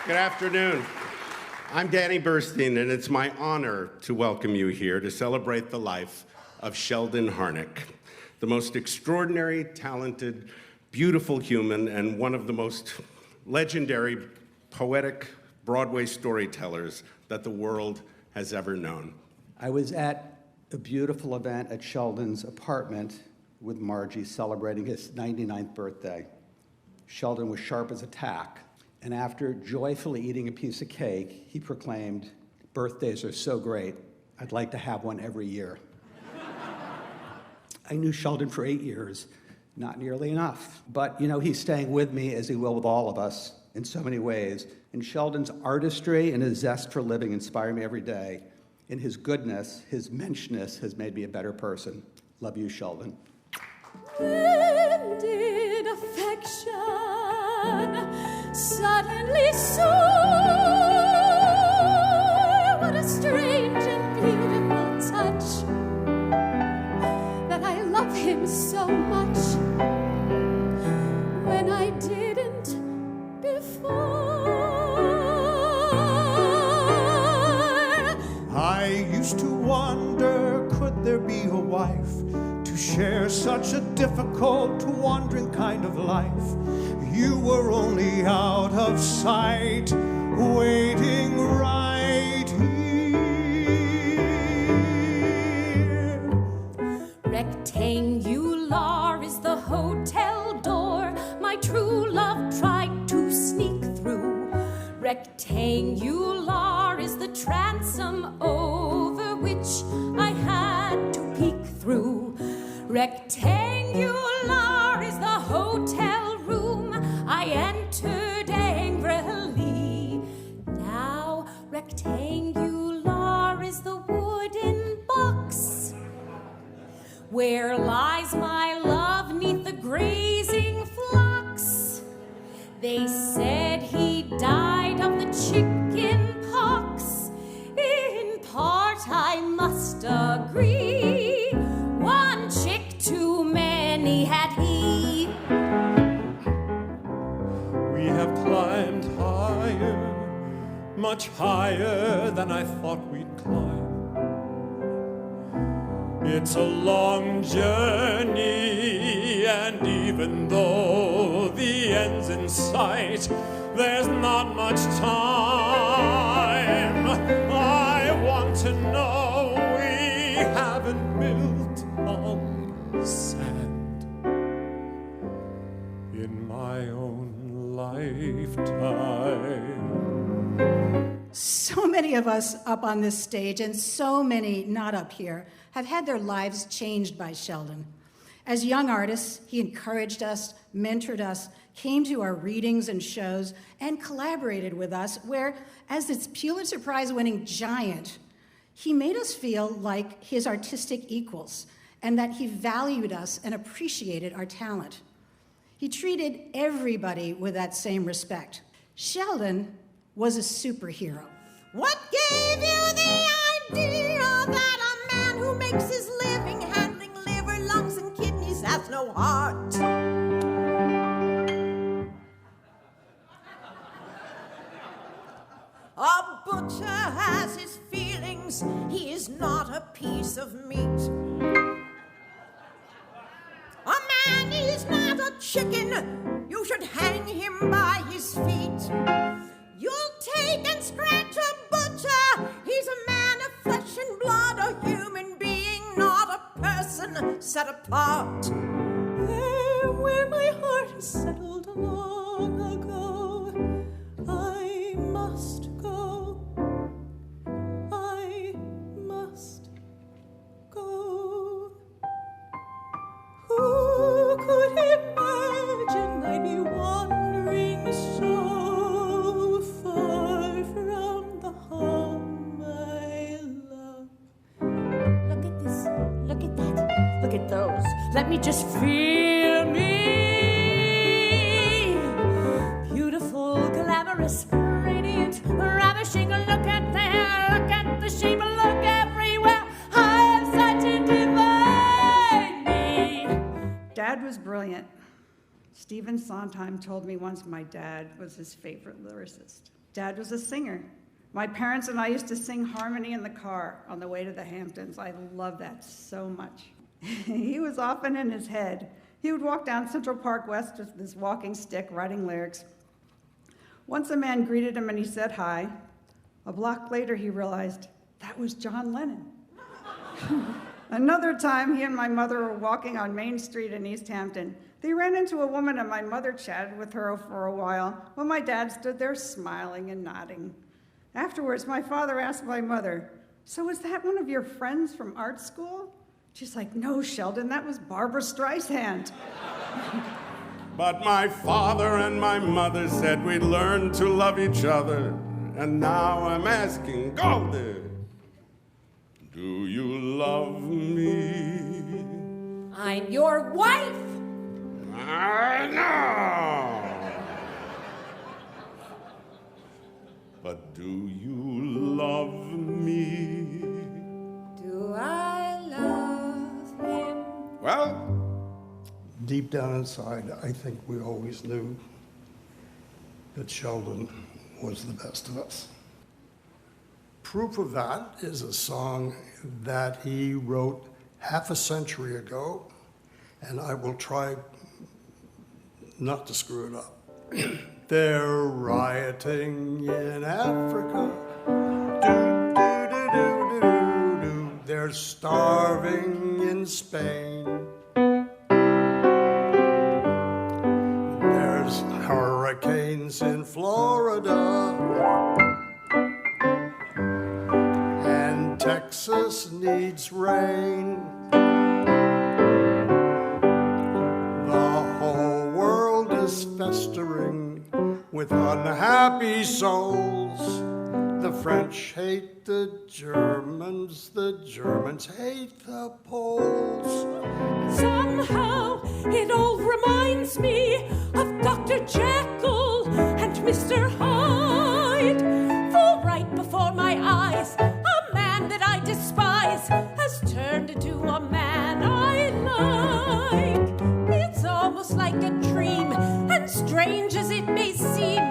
Good afternoon. I'm Danny Burstein, and it's my honor to welcome you here to celebrate the life of Sheldon Harnick, the most extraordinary, talented, beautiful human, and one of the most legendary, poetic Broadway storytellers that the world has ever known. I was at a beautiful event at Sheldon's apartment with Margie celebrating his 99th birthday. Sheldon was sharp as a tack, and after joyfully eating a piece of cake, he proclaimed, "Birthdays are so great, I'd like to have one every year." I knew Sheldon for 8 years, not nearly enough. But, you know, he's staying with me, as he will with all of us, in so many ways. And Sheldon's artistry and his zest for living inspire me every day. And his goodness, his menshness, has made me a better person. Love you, Sheldon. When did affection suddenly soar? What a strange and beautiful touch, that I love him so much when I didn't before. I used to wonder, could there be a wife to share such a difficult, wandering kind of life? You were only out of sight, waiting right here. Rectangular is the hotel door my true love tried to sneak through. Rectangular is the transom over which I had to peek through. Rectangular is the hotel room I entered angrily. Now rectangular is the wooden box where lies my love 'neath the grazing flocks. They said he died of the chicken pox. In part I must agree. One chick too many had he. We have climbed higher, much higher than I thought we'd climb. It's a long journey, and even though the end's in sight, there's not much time. I want to know we haven't built on sand in my own lifetime. So many of us up on this stage, and so many not up here, have had their lives changed by Sheldon. As young artists, he encouraged us, mentored us, came to our readings and shows, and collaborated with us, where, as this Pulitzer Prize-winning giant, he made us feel like his artistic equals, and that he valued us and appreciated our talent. He treated everybody with that same respect. Sheldon was a superhero. What gave you the idea that a man who makes his living handling liver, lungs, and kidneys has no heart? A butcher has his feelings. He is not a piece of meat. A man is not a chicken. You should hang him by his feet. You'll take and scratch a butcher. He's a man of flesh and blood, a human being, not a person set apart. There where my heart is settled long ago, I must go. I must go. Who could imagine I'd be wandering so far from the home I love? Look at this, look at that, look at those. Let me just feel me. Beautiful, glamorous, radiant, ravishing. Look at there, look at the shape, look everywhere. I am such a divine me. Dad was brilliant. Stephen Sondheim told me once my dad was his favorite lyricist. Dad was a singer. My parents and I used to sing harmony in the car on the way to the Hamptons. I love that so much. He was often in his head. He would walk down Central Park West with his walking stick, writing lyrics. Once a man greeted him and he said hi. A block later, he realized that was John Lennon. Another time, he and my mother were walking on Main Street in East Hampton. They ran into a woman and my mother chatted with her for a while while my dad stood there smiling and nodding. Afterwards, my father asked my mother, "So was that one of your friends from art school?" She's like, "No, Sheldon, that was Barbra Streisand." But my father and my mother said we'd learn to love each other, and now I'm asking Goldie, do you love me? I'm your wife. I know. But do you love me? Do I love him? Well, Deep down inside, I think we always knew that Sheldon was the best of us. Proof of that is a song that he wrote half a century ago, and I will try not to screw it up. They're rioting in Africa. Do-do-do-do-do-do. They're starving in Spain. There's hurricanes in Florida. And Texas needs rain. The whole world is festering with unhappy souls. The French hate the Germans hate the Poles. Somehow it all reminds me of Dr. Jekyll and Mr. Hyde. For right before my eyes, a man that I despise has turned into a man I like. It's almost like a dream, and strange as it may seem,